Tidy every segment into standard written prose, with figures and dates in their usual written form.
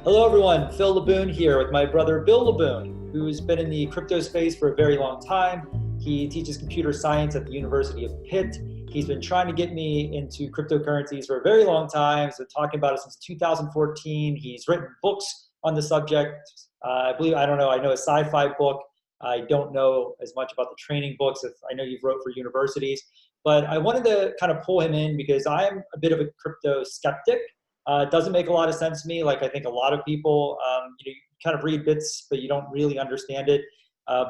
Hello, everyone. Phil Laboon here with my brother Bill Laboon, who's been in the crypto space for a very long time. He teaches computer science at the University of Pitt. He's been trying to get me into cryptocurrencies for a very long time. He's been talking about it since 2014. He's written books on the subject. I know a sci-fi book. I don't know as much about the training books. If I know you've wrote for universities, but I wanted to kind of pull him in because I'm a bit of a crypto skeptic. It doesn't make a lot of sense to me. Like I think a lot of people, you kind of read bits, but you don't really understand it.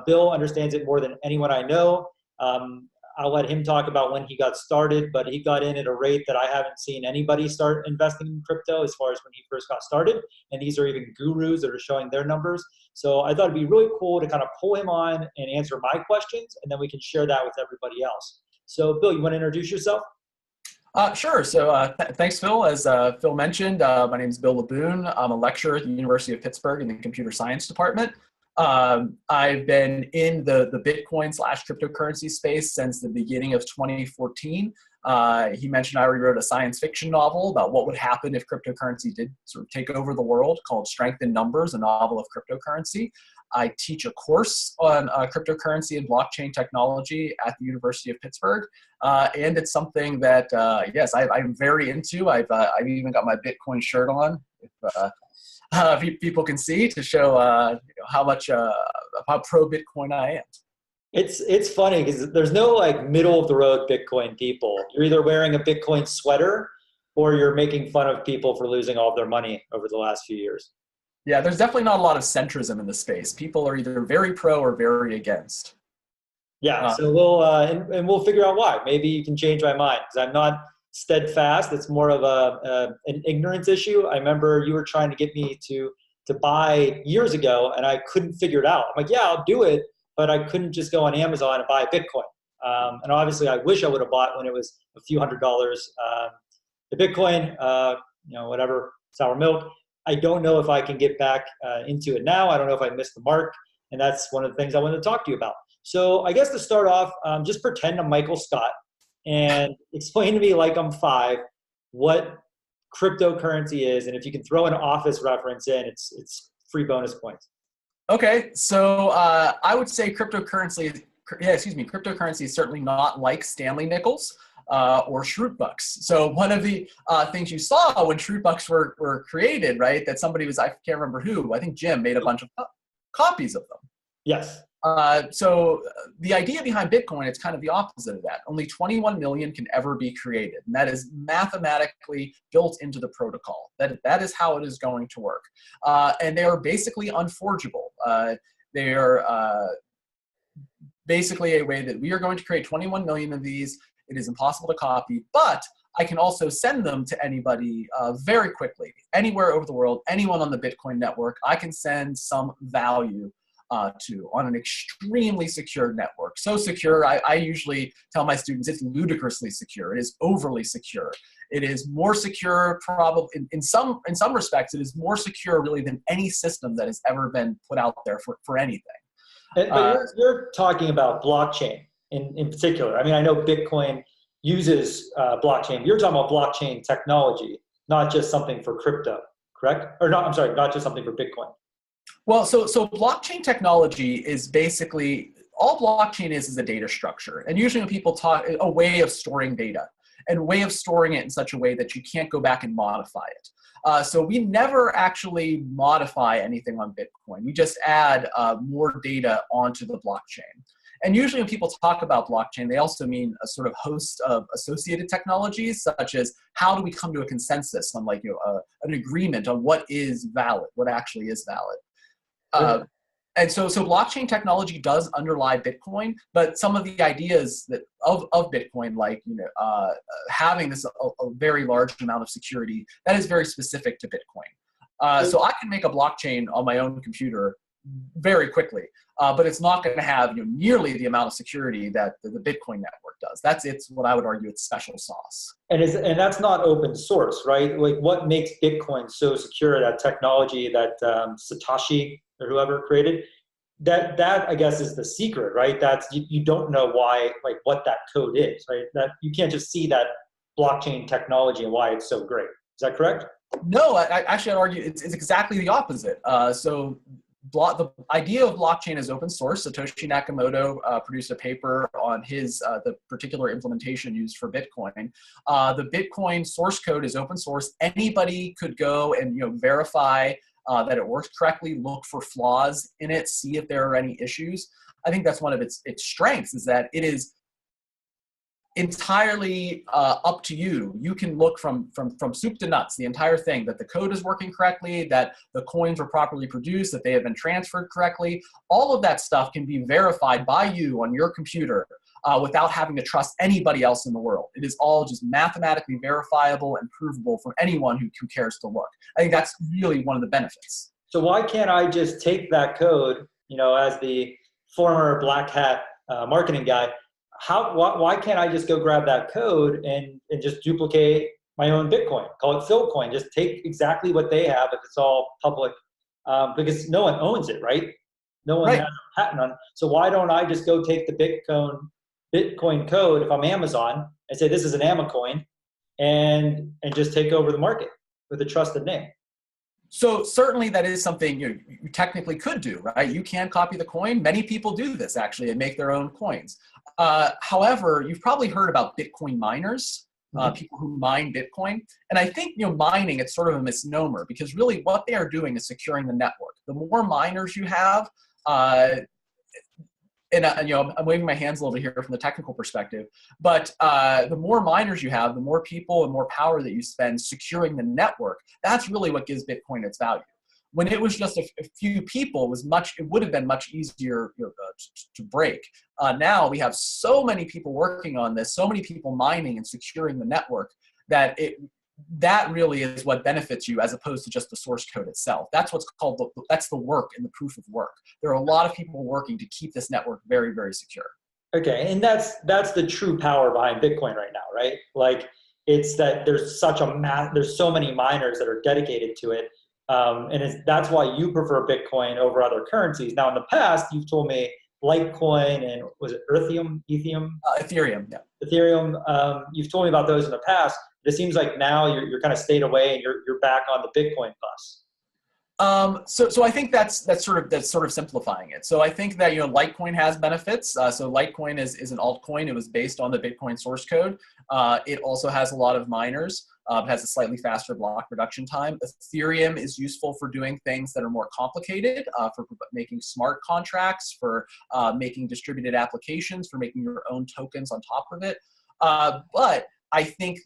Bill understands it more than anyone I know. I'll let him talk about when he got started, but he got in at a rate that I haven't seen anybody start investing in crypto as far as when he first got started. And these are even gurus that are showing their numbers. So I thought it'd be really cool to kind of pull him on and answer my questions, and then we can share that with everybody else. So Bill, you want to introduce yourself? Sure. Thanks, Phil. As Phil mentioned, my name is Bill Laboon. I'm a lecturer at the University of Pittsburgh in the computer science department. I've been in the Bitcoin / cryptocurrency space since the beginning of 2014. He mentioned I already wrote a science fiction novel about what would happen if cryptocurrency did sort of take over the world, called Strength in Numbers, a novel of cryptocurrency. I teach a course on cryptocurrency and blockchain technology at the University of Pittsburgh. And it's something that, yes, I'm very into. I've even got my Bitcoin shirt on, if people can see, to show how pro Bitcoin I am. It's funny because there's no like middle of the road Bitcoin people. You're either wearing a Bitcoin sweater or you're making fun of people for losing all of their money over the last few years. Yeah, there's definitely not a lot of centrism in the space. People are either very pro or very against. Yeah, so we'll figure out why. Maybe you can change my mind because I'm not steadfast. It's more of an ignorance issue. I remember you were trying to get me to buy years ago, and I couldn't figure it out. I'm like, yeah, I'll do it, but I couldn't just go on Amazon and buy a Bitcoin. And obviously, I wish I would have bought when it was a few $100s. The Bitcoin, whatever, sour milk. I don't know if I can get back into it now. I don't know if I missed the mark, and that's one of the things I wanted to talk to you about. So I guess to start off, just pretend I'm Michael Scott and explain to me like I'm 5 what cryptocurrency is, and if you can throw an Office reference in, it's free bonus points. Okay, so I would say cryptocurrency is certainly not like Stanley nickels or Schrute bucks. So one of the things you saw when Schrute bucks were created, right, that somebody was, I can't remember who, I think Jim made a bunch of copies of them. Yes. So the idea behind Bitcoin, it's kind of the opposite of that. Only 21 million can ever be created, and that is mathematically built into the protocol. That is how it is going to work. And they are basically unforgeable. They are basically a way that we are going to create 21 million of these. It is impossible to copy, but I can also send them to anybody very quickly, anywhere over the world, anyone on the Bitcoin network. I can send some value to on an extremely secure network. So secure, I usually tell my students it's ludicrously secure. It is overly secure. It is more secure, probably in some respects, it is more secure really than any system that has ever been put out there for anything. But you're talking about blockchain in particular. I mean, I know Bitcoin uses blockchain. You're talking about blockchain technology, not just something for crypto, correct? Or not, I'm sorry, not just something for Bitcoin. Well, so blockchain technology is basically, all blockchain is a data structure. And usually when people talk, a way of storing data, and a way of storing it in such a way that you can't go back and modify it. So we never actually modify anything on Bitcoin. We just add more data onto the blockchain. And usually when people talk about blockchain, they also mean a sort of host of associated technologies, such as how do we come to a consensus on an agreement on what is valid, what actually is valid. And so blockchain technology does underlie Bitcoin, but some of the ideas of Bitcoin, like having this a very large amount of security, that is very specific to Bitcoin. So I can make a blockchain on my own computer very quickly, but it's not going to have nearly the amount of security that the Bitcoin network does. It's what I would argue its special sauce. And that's not open source, right? Like what makes Bitcoin so secure? That technology that Satoshi or whoever created, that I guess is the secret, right? That's you don't know why, like what that code is, right? That you can't just see that blockchain technology and why it's so great. Is that correct? No, I'd argue it's exactly the opposite. The idea of blockchain is open source. Satoshi Nakamoto produced a paper on the particular implementation used for Bitcoin. The Bitcoin source code is open source. Anybody could go and verify that it works correctly, look for flaws in it, see if there are any issues. I think that's one of its strengths, is that it is entirely up to you. You can look from soup to nuts, the entire thing, that the code is working correctly, that the coins were properly produced, that they have been transferred correctly. All of that stuff can be verified by you on your computer without having to trust anybody else in the world. It is all just mathematically verifiable and provable for anyone who cares to look. I think that's really one of the benefits. So why can't I just take that code, as the former black hat marketing guy, why can't I just go grab that code and just duplicate my own Bitcoin? Call it Philcoin. Just take exactly what they have if it's all public, because no one owns it, right? No one has a patent on it. So why don't I just go take the Bitcoin code if I'm Amazon and say this is an Amacoin, and just take over the market with a trusted name? So certainly that is something you technically could do, right? You can copy the coin. Many people do this actually and make their own coins. However, you've probably heard about Bitcoin miners, people who mine Bitcoin. And I think, mining, it's sort of a misnomer, because really what they are doing is securing the network. The more miners you have, I'm waving my hands a little bit here from the technical perspective, but the more miners you have, the more people and more power that you spend securing the network. That's really what gives Bitcoin its value. When it was just a few people, it would have been much easier to break. Now we have so many people working on this, so many people mining and securing the network, that really is what benefits you, as opposed to just the source code itself. That's what's called that's the work and the proof of work. There are a lot of people working to keep this network very, very secure. Okay, and that's the true power behind Bitcoin right now, right? Like, it's that there's there's so many miners that are dedicated to it, and that's why you prefer Bitcoin over other currencies. Now, in the past, you've told me Litecoin and was it Ethereum? Ethereum, yeah. Ethereum. You've told me about those in the past. It seems like now you're kind of stayed away and you're back on the Bitcoin bus. So I think that's sort of simplifying it. So I think that Litecoin has benefits. So Litecoin is an altcoin. It was based on the Bitcoin source code. It also has a lot of miners. It has a slightly faster block production time. Ethereum is useful for doing things that are more complicated, for making smart contracts, for making distributed applications, for making your own tokens on top of it. But I think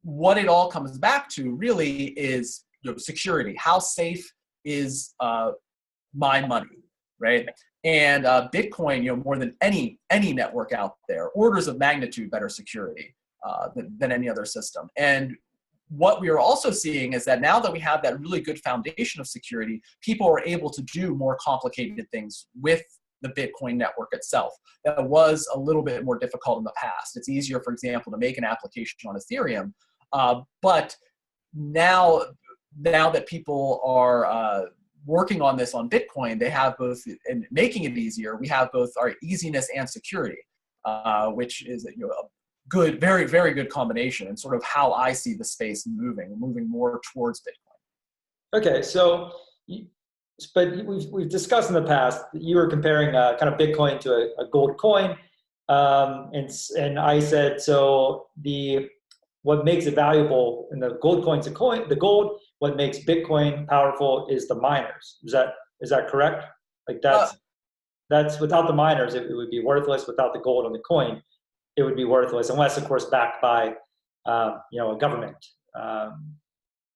what it all comes back to really is security. How safe is my money, right? And Bitcoin, more than any network out there, orders of magnitude better security than any other system. And what we are also seeing is that now that we have that really good foundation of security, people are able to do more complicated things with the Bitcoin network itself. That was a little bit more difficult in the past. It's easier, for example, to make an application on Ethereum, but now that people are working on this on Bitcoin, they have both, and making it easier, we have both our easiness and security, which is a good, very, very good combination, and sort of how I see the space moving more towards Bitcoin. Okay, so, but we've discussed in the past that you were comparing kind of Bitcoin to a gold coin, and I said, so what makes it valuable in the gold coin's a coin, the gold, what makes Bitcoin powerful is the miners. Is that correct? Like that's without the miners, it would be worthless. Without the gold on the coin, it would be worthless, unless, of course, backed by a government.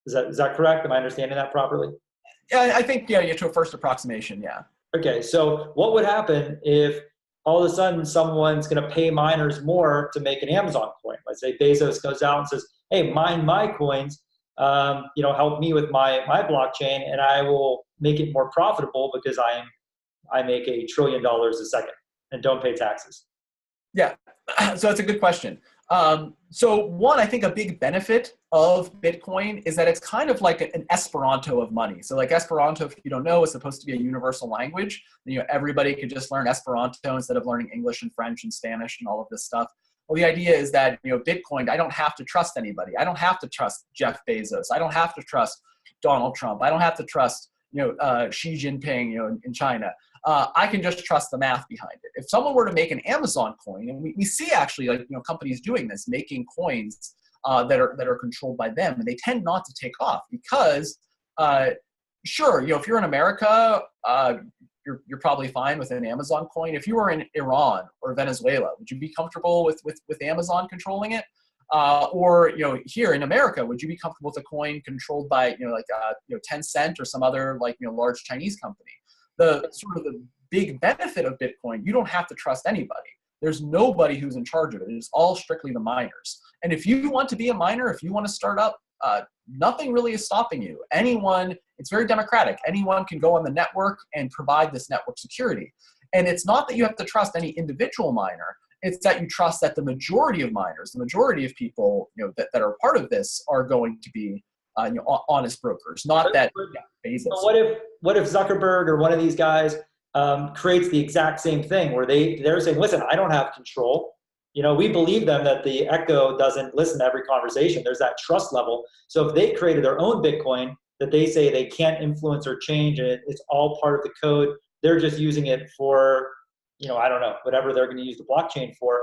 Is that correct? Am I understanding that properly? Yeah, I think to a first approximation, yeah. Okay, so what would happen if all of a sudden someone's going to pay miners more to make an Amazon coin? Let's say Bezos goes out and says, "Hey, mine my coins. Help me with my blockchain, and I will make it more profitable because I make $1 trillion a second and don't pay taxes." Yeah, so that's a good question. So one, I think a big benefit of Bitcoin is that it's kind of like an Esperanto of money. So like Esperanto, if you don't know, is supposed to be a universal language. Everybody could just learn Esperanto instead of learning English and French and Spanish and all of this stuff. Well, the idea is that, Bitcoin, I don't have to trust anybody. I don't have to trust Jeff Bezos. I don't have to trust Donald Trump. I don't have to trust, Xi Jinping, in China. I can just trust the math behind it. If someone were to make an Amazon coin, and we see actually companies doing this, making coins that are controlled by them, and they tend not to take off because, sure, if you're in America, you're probably fine with an Amazon coin. If you were in Iran or Venezuela, would you be comfortable with Amazon controlling it? Or here in America, would you be comfortable with a coin controlled by Tencent or some other large Chinese company? The sort of the big benefit of Bitcoin, you don't have to trust anybody. There's nobody who's in charge of it. It's all strictly the miners. And if you want to be a miner, if you want to start up, nothing really is stopping you. Anyone, it's very democratic. Anyone can go on the network and provide this network security. And it's not that you have to trust any individual miner. It's that you trust that the majority of miners, the majority of people that are part of this are going to be honest brokers, not that Bezos. So what if Zuckerberg or one of these guys creates the exact same thing where they're saying, listen, I don't have control. We believe them that the echo doesn't listen to every conversation. There's that trust level. So if they created their own Bitcoin that they say they can't influence or change, and it's all part of the code, they're just using it for, I don't know, whatever they're going to use the blockchain for.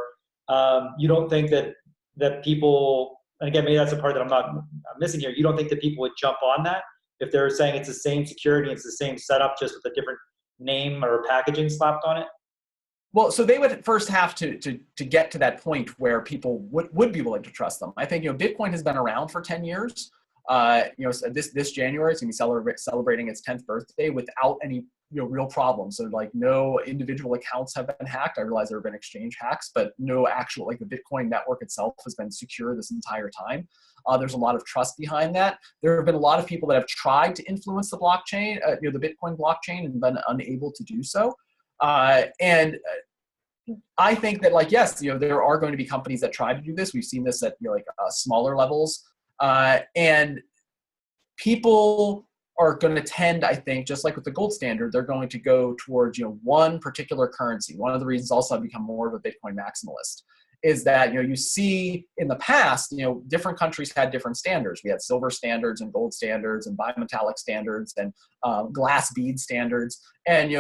You don't think that people, and again, maybe that's the part that I'm missing here. You don't think that people would jump on that if they're saying it's the same security, it's the same setup, just with a different name or packaging slapped on it? Well, so they would first have to get to that point where people would be willing to trust them. I think Bitcoin has been around for 10 years. So this January it's going to be celebrating its 10th birthday without any real problems. So no individual accounts have been hacked. I realize there have been exchange hacks, but no actual the Bitcoin network itself has been secure this entire time. There's a lot of trust behind that. There have been a lot of people that have tried to influence the blockchain, the Bitcoin blockchain, and been unable to do so. And I think that yes, there are going to be companies that try to do this. We've seen this at smaller levels, and people are going to tend, I think, just like with the gold standard, they're going to go towards one particular currency. One of the reasons also I've become more of a Bitcoin maximalist is that you see in the past different countries had different standards. We had silver standards and gold standards and bimetallic standards and glass bead standards, and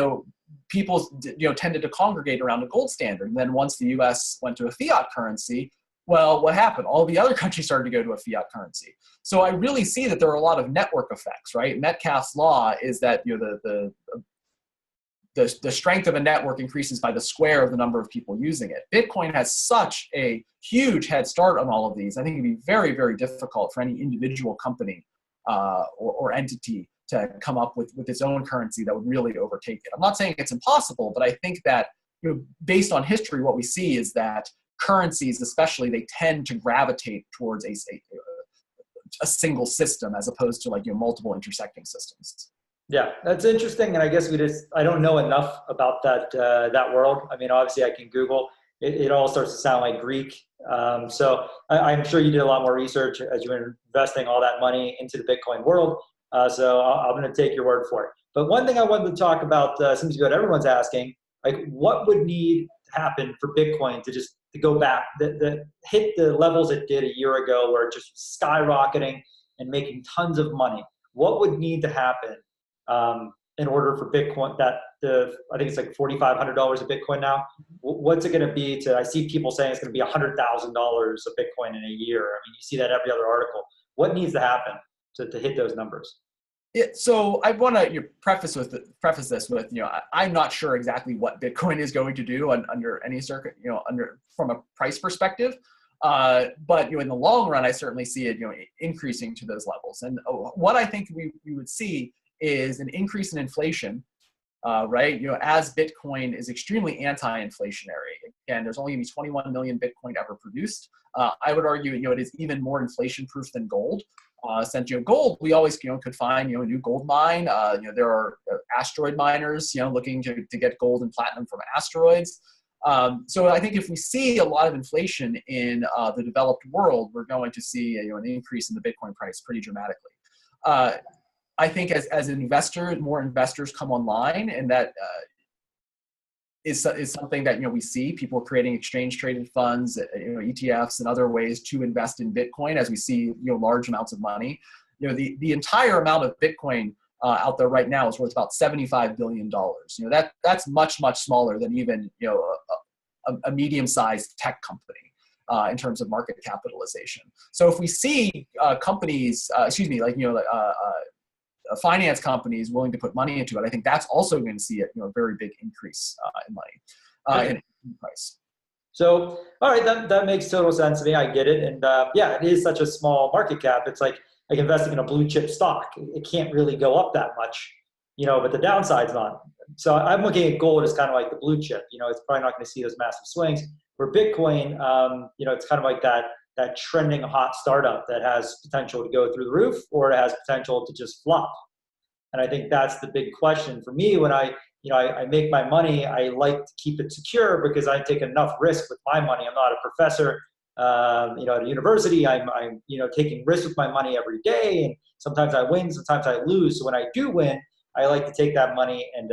people tended to congregate around a gold standard. And then once the U.S. went to a fiat currency, well, what happened? All the other countries started to go to a fiat currency. So I really see that there are a lot of network effects, right? Metcalfe's law is that the strength of a network increases by the square of the number of people using it. Bitcoin has such a huge head start on all of these. I think it'd be very, very difficult for any individual company or entity to come up with its own currency that would really overtake it. I'm not saying it's impossible, but I think that based on history, what we see is that currencies, especially, they tend to gravitate towards a single system as opposed to multiple intersecting systems. Yeah, that's interesting, and I guess I don't know enough about that world. I mean, obviously I can Google. It all starts to sound like Greek. So I'm sure you did a lot more research as you were investing all that money into the Bitcoin world. So I'm going to take your word for it. But one thing I wanted to talk about seems to be what everyone's asking, what would need to happen for Bitcoin to go back, hit the levels it did a year ago where it just was skyrocketing and making tons of money? What would need to happen in order for Bitcoin, I think it's $4,500 a Bitcoin now. What's it going to be I see people saying it's going to be $100,000 a Bitcoin in a year. I mean, you see that every other article. What needs to happen to hit those numbers? Yeah, so I want to preface this with I'm not sure exactly what Bitcoin is going to do under any circuit, from a price perspective. But in the long run, I certainly see it increasing to those levels. And what I think we would see is an increase in inflation, right? As Bitcoin is extremely anti-inflationary. Again, there's only going to be 21 million Bitcoin ever produced. I would argue, it is even more inflation-proof than gold. Since gold, we always could find a new gold mine. There are asteroid miners looking to get gold and platinum from asteroids. So I think if we see a lot of inflation in the developed world, we're going to see an increase in the Bitcoin price pretty dramatically. I think as investors, more investors come online, and that is something that, we see people creating exchange traded funds, ETFs and other ways to invest in Bitcoin as we see, large amounts of money. The entire amount of Bitcoin out there right now is worth about $75 billion. That's much, much smaller than even, a medium-sized tech company in terms of market capitalization. So if we see companies, finance companies willing to put money into it, I think that's also going to see a very big increase in money in price. So, all right, that makes total sense to me. I get it. And yeah, it is such a small market cap. It's like investing in a blue chip stock. It can't really go up that much, but the downside's not. So I'm looking at gold as kind of like the blue chip. It's probably not going to see those massive swings. For Bitcoin, it's kind of like that trending hot startup that has potential to go through the roof, or it has potential to just flop. And I think that's the big question for me when I make my money. I like to keep it secure because I take enough risk with my money. I'm not a professor, at a university. I'm taking risks with my money every day, and sometimes I win, sometimes I lose. So when I do win, I like to take that money and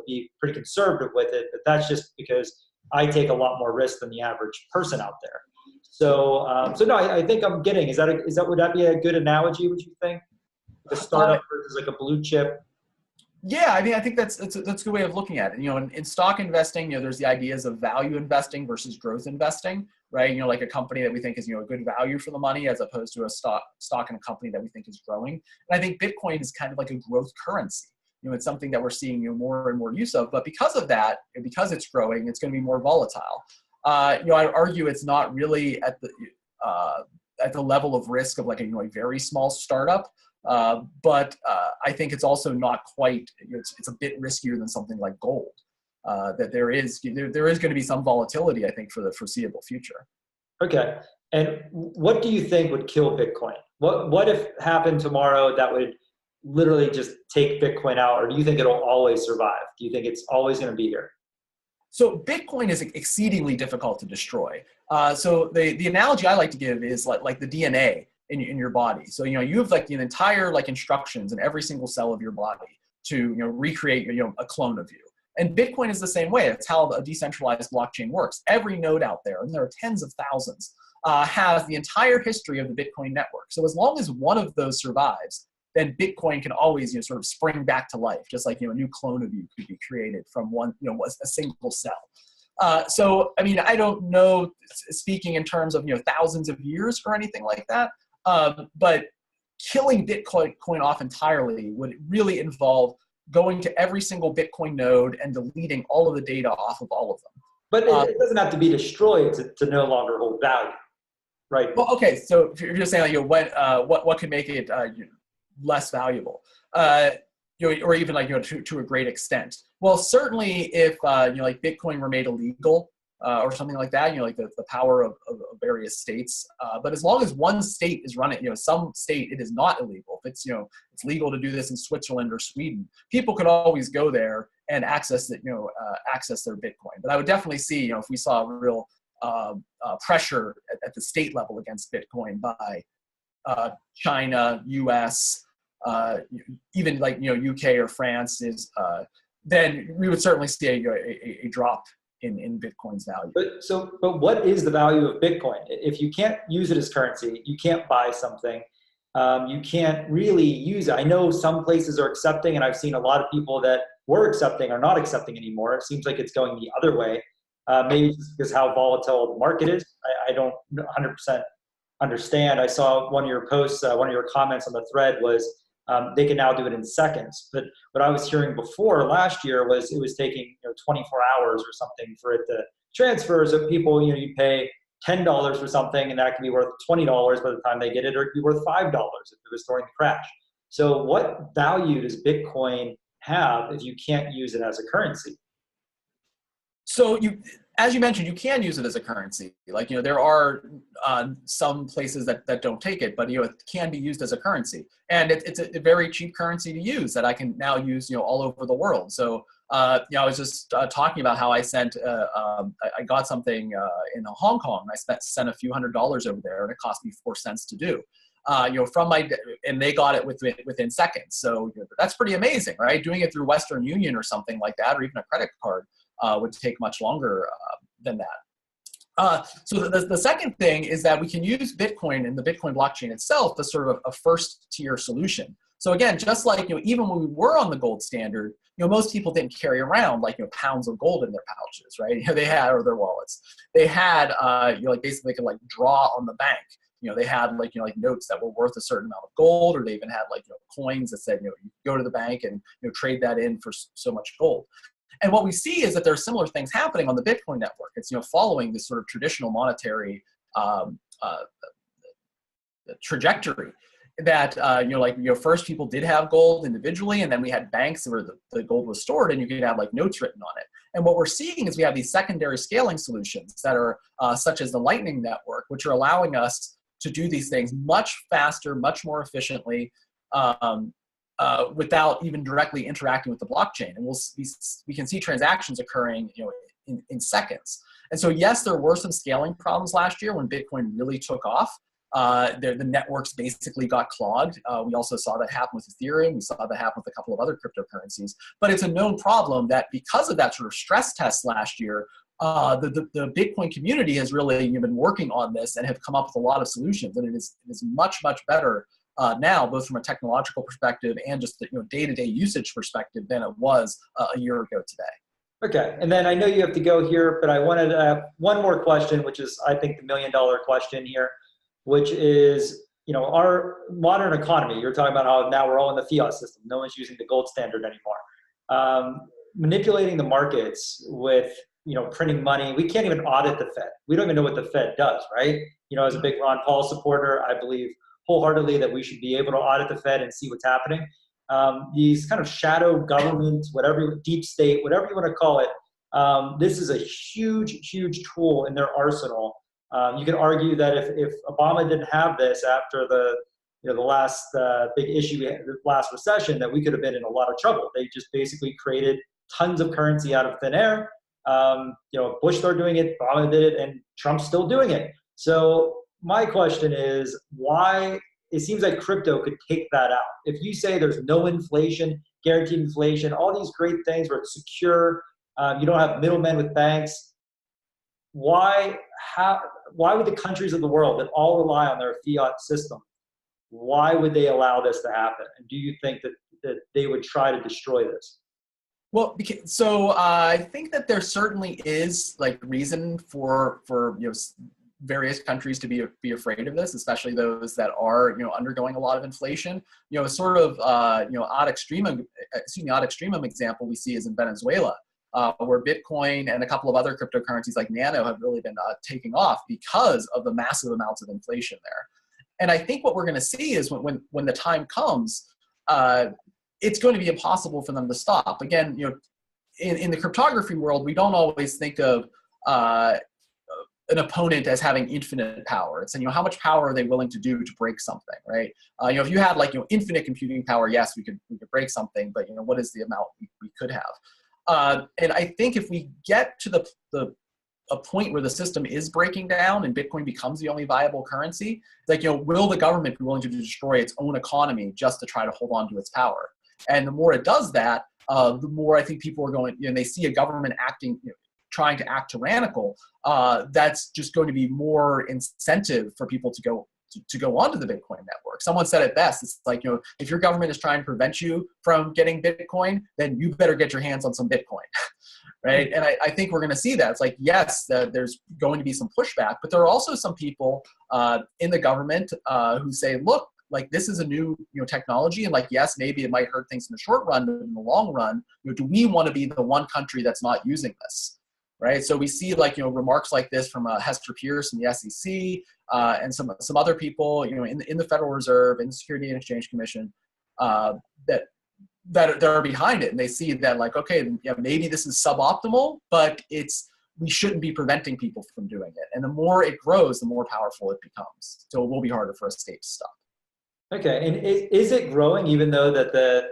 be pretty conservative with it. But that's just because I take a lot more risk than the average person out there. So no, I think I'm getting. Would that be a good analogy? Would you think? The startup versus like a blue chip. Yeah, I think that's a good way of looking at it. In stock investing, there's the ideas of value investing versus growth investing, right? Like a company that we think is, a good value for the money as opposed to a stock in a company that we think is growing. And I think Bitcoin is kind of like a growth currency. It's something that we're seeing, more and more use of. But because of that, and because it's growing, it's going to be more volatile. I argue it's not really at the level of risk of like a very small startup. But I think it's also not quite, it's a bit riskier than something like gold, that there is going to be some volatility, I think, for the foreseeable future. Okay. And what do you think would kill Bitcoin? What if happened tomorrow that would literally just take Bitcoin out, or do you think it'll always survive? Do you think it's always going to be here? So Bitcoin is exceedingly difficult to destroy. So the analogy I like to give is like the DNA in your body. So, you have like an entire instructions in every single cell of your body to, recreate, a clone of you. And Bitcoin is the same way. It's how a decentralized blockchain works. Every node out there, and there are tens of thousands, has the entire history of the Bitcoin network. So as long as one of those survives, then Bitcoin can always, sort of spring back to life, just like, a new clone of you could be created from one, a single cell. So, I don't know, speaking in terms of, thousands of years or anything like that, but killing Bitcoin off entirely would really involve going to every single Bitcoin node and deleting all of the data off of all of them. But it doesn't have to be destroyed to no longer hold value, right? Well, okay. So if you're just saying, what could make it less valuable, or even to a great extent? Well, certainly if like Bitcoin were made illegal, or something like that, like the power of various states. But as long as one state is running, some state it is not illegal. If it's, it's legal to do this in Switzerland or Sweden, people could always go there and access it, access their Bitcoin. But I would definitely see, if we saw real pressure at the state level against Bitcoin by China, US, even like, UK or France then we would certainly see a drop in Bitcoin's value. But what is the value of Bitcoin? If you can't use it as currency, you can't buy something, you can't really use it. I know some places are accepting, and I've seen a lot of people that were accepting are not accepting anymore. It seems like it's going the other way. Maybe just because how volatile the market is. I don't 100% understand. I saw one of your posts, one of your comments on the thread was they can now do it in seconds. But what I was hearing before last year was it was taking 24 hours or something for it to transfer. So people, you pay $10 for something, and that can be worth $20 by the time they get it, or it could be worth $5 if it was during the crash. So what value does Bitcoin have if you can't use it as a currency? So as you mentioned, you can use it as a currency. Like, there are some places that don't take it, but, it can be used as a currency. And it's a very cheap currency to use that I can now use, all over the world. So, I was just talking about how I sent, I got something in Hong Kong. I sent a few $100s over there, and it cost me 4 cents to do. And they got it within seconds. So that's pretty amazing, right? Doing it through Western Union or something like that, or even a credit card, would take much longer than that. So the second thing is that we can use Bitcoin and the Bitcoin blockchain itself as sort of a first tier solution. So again, just like, even when we were on the gold standard, most people didn't carry around like, pounds of gold in their pouches, right? They had, or their wallets. They had, basically they could like draw on the bank. They had like notes that were worth a certain amount of gold, or they even had like, coins that said, you go to the bank and, trade that in for so much gold. And what we see is that there are similar things happening on the Bitcoin network. It's, following this sort of traditional monetary trajectory that, first people did have gold individually, and then we had banks where the gold was stored and you could have like notes written on it. And what we're seeing is we have these secondary scaling solutions that are such as the Lightning Network, which are allowing us to do these things much faster, much more efficiently, without even directly interacting with the blockchain. And we can see transactions occurring, in seconds. And so, yes, there were some scaling problems last year when Bitcoin really took off. The networks basically got clogged. We also saw that happen with Ethereum. We saw that happen with a couple of other cryptocurrencies. But it's a known problem that because of that sort of stress test last year, the Bitcoin community has really been working on this and have come up with a lot of solutions. And it is much, much better now, both from a technological perspective and just the day-to-day usage perspective than it was a year ago today. Okay, and then I know you have to go here, but I wanted to have one more question, which is, I think, the million-dollar question here, which is, our modern economy. You're talking about how now we're all in the fiat system. No one's using the gold standard anymore. Manipulating the markets with, printing money. We can't even audit the Fed. We don't even know what the Fed does, right? As a big Ron Paul supporter, I believe wholeheartedly that we should be able to audit the Fed and see what's happening. These kind of shadow government, whatever, deep state, whatever you want to call it, this is a huge, huge tool in their arsenal. You could argue that if Obama didn't have this after the last big issue, the last recession, that we could have been in a lot of trouble. They just basically created tons of currency out of thin air. Bush started doing it, Obama did it, and Trump's still doing it. So my question is, why? It seems like crypto could take that out. If you say there's no inflation, guaranteed inflation, all these great things where it's secure, you don't have middlemen with banks, why would the countries of the world that all rely on their fiat system, why would they allow this to happen? And do you think that they would try to destroy this? Well, I think that there certainly is like reason for various countries to be afraid of this, especially those that are undergoing a lot of inflation. A sort of odd extremum example we see is in Venezuela, where Bitcoin and a couple of other cryptocurrencies like Nano have really been taking off because of the massive amounts of inflation there. And I think what we're going to see is when the time comes, it's going to be impossible for them to stop. Again, in the cryptography world, we don't always think of an opponent as having infinite power. It's how much power are they willing to do to break something, right? If you had infinite computing power, yes, we could break something, but what is the amount we could have? And I think if we get to a point where the system is breaking down and Bitcoin becomes the only viable currency, will the government be willing to destroy its own economy just to try to hold on to its power? And the more it does that, the more I think people are going, they see a government acting, trying to act tyrannical, that's just going to be more incentive for people to go onto the Bitcoin network. Someone said it best. It's like, if your government is trying to prevent you from getting Bitcoin, then you better get your hands on some Bitcoin, right? And I think we're going to see that. It's like, yes, there's going to be some pushback, but there are also some people in the government who say, look, like this is a new technology, and like, yes, maybe it might hurt things in the short run, but in the long run, do we want to be the one country that's not using this? Right, so we see remarks like this from Hester Pierce in the SEC and some other people in the Federal Reserve and the Security and Exchange Commission that are behind it, and they see that okay, maybe this is suboptimal, but we shouldn't be preventing people from doing it. And the more it grows, the more powerful it becomes. So it will be harder for a state to stop. Okay, and is it growing even though that the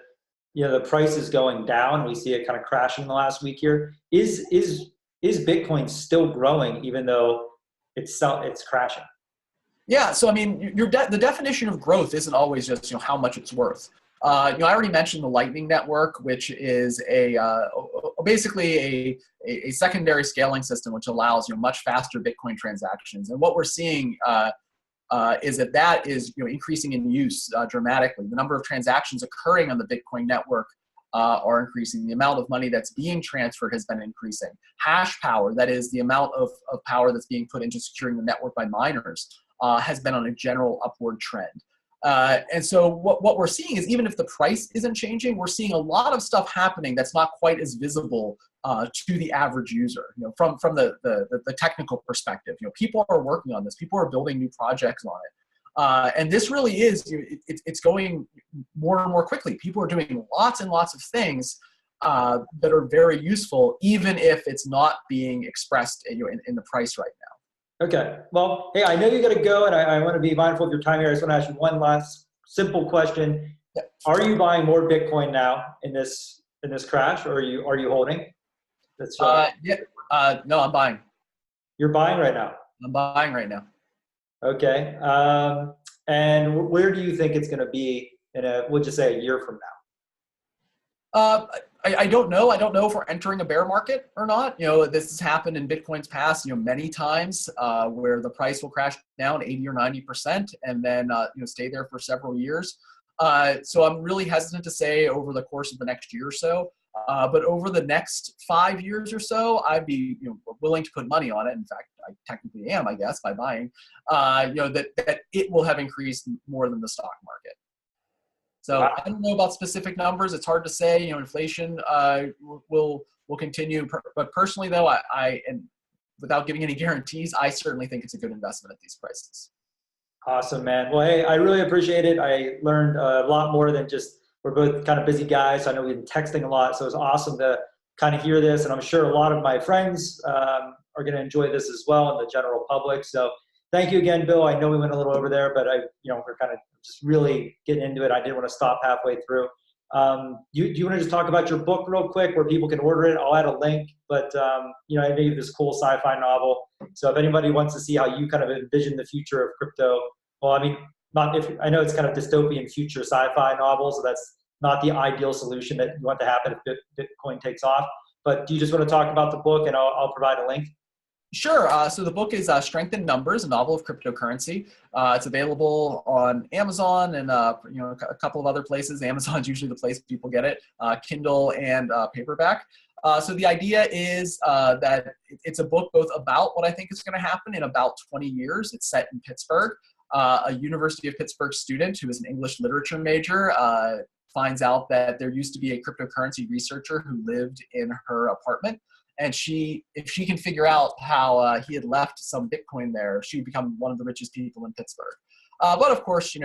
price is going down? We see it kind of crashing the last week here. Is Bitcoin still growing even though it's crashing? Yeah, so I mean, the definition of growth isn't always just how much it's worth. I already mentioned the Lightning Network, which is a basically a secondary scaling system which allows much faster Bitcoin transactions. And what we're seeing is that is increasing in use dramatically. The number of transactions occurring on the Bitcoin network are increasing. The amount of money that's being transferred has been increasing. Hash power, that is the amount of power that's being put into securing the network by miners, has been on a general upward trend. And so what we're seeing is, even if the price isn't changing, we're seeing a lot of stuff happening that's not quite as visible to the average user. From the technical perspective, people are working on this. People are building new projects on it. And this really is, it's going more and more quickly. People are doing lots and lots of things that are very useful, even if it's not being expressed in the price right now. Okay. Well, hey, I know you got to go, and I want to be mindful of your time here. I just want to ask you one last simple question. Yep. Are you buying more Bitcoin now in this crash, or are you holding? That's yeah. No, I'm buying. You're buying right now. I'm buying right now. Okay. And where do you think it's going to be we'll just say a year from now? I don't know. I don't know if we're entering a bear market or not. This has happened in Bitcoin's past, many times where the price will crash down 80 or 90% and then, stay there for several years. So I'm really hesitant to say over the course of the next year or so. But over the next 5 years or so, I'd be willing to put money on it. In fact, I technically am, I guess, by buying, that it will have increased more than the stock market. So I don't know about specific numbers. It's hard to say. Inflation will continue. But personally, though, and without giving any guarantees, I certainly think it's a good investment at these prices. Awesome, man. Well, hey, I really appreciate it. I learned a lot more than just, we're both kind of busy guys. So I know we've been texting a lot. So it's awesome to kind of hear this. And I'm sure a lot of my friends are going to enjoy this as well, and the general public. So thank you again, Bill. I know we went a little over there, but we're kind of just really getting into it. I didn't want to stop halfway through. Do you want to just talk about your book real quick, where people can order it? I'll add a link, but I know you have this cool sci-fi novel. So if anybody wants to see how you kind of envision the future of crypto, well, I mean, I know it's kind of dystopian future sci-fi novels. So that's not the ideal solution that you want to happen if Bitcoin takes off. But do you just want to talk about the book, and I'll provide a link? Sure. So the book is Strength in Numbers, a novel of cryptocurrency. It's available on Amazon and a couple of other places. Amazon's usually the place people get it, Kindle and paperback. So the idea is that it's a book both about what I think is going to happen in about 20 years. It's set in Pittsburgh. A University of Pittsburgh student who is an English literature major finds out that there used to be a cryptocurrency researcher who lived in her apartment. And if she can figure out how he had left some Bitcoin there, she'd become one of the richest people in Pittsburgh. But of course,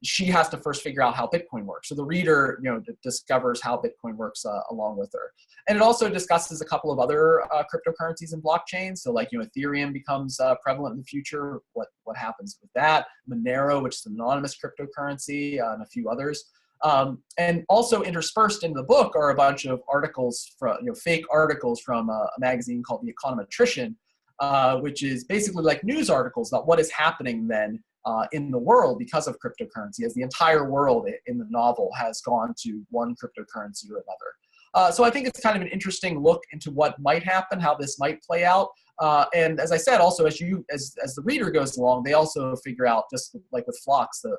she has to first figure out how Bitcoin works. So the reader, discovers how Bitcoin works along with her. And it also discusses a couple of other cryptocurrencies and blockchains. So like, Ethereum becomes prevalent in the future. What happens with that? Monero, which is an anonymous cryptocurrency, and a few others. And also interspersed in the book are a bunch of articles from, fake articles from a magazine called The Econometrician, which is basically like news articles about what is happening then in the world because of cryptocurrency, as the entire world in the novel has gone to one cryptocurrency or another. So I think it's kind of an interesting look into what might happen, how this might play out. And as I said, also as the reader goes along, they also figure out, just like with Phlox, the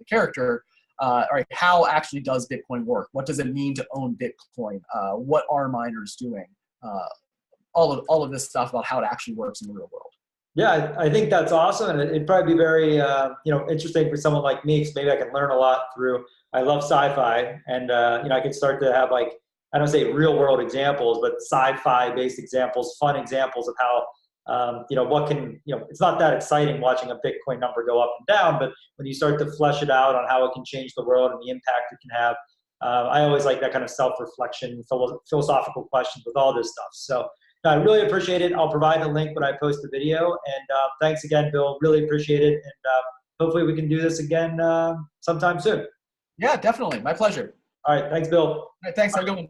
character, all right, how actually does Bitcoin work? What does it mean to own Bitcoin? What are miners doing? All of this stuff about how it actually works in the real world. Yeah, I think that's awesome, and it'd probably be very interesting for someone like me, because maybe I can learn a lot through. I love sci-fi, and I can start to have, like, I don't say real world examples, but sci-fi based examples, fun examples of how what can, it's not that exciting watching a Bitcoin number go up and down, but when you start to flesh it out on how it can change the world and the impact it can have, I always like that kind of self-reflection, philosophical questions with all this stuff. So I really appreciate it. I'll provide a link when I post the video. And thanks again, Bill. Really appreciate it. And hopefully we can do this again sometime soon. Yeah, definitely. My pleasure. All right. Thanks, Bill. All right, thanks. Have a good one.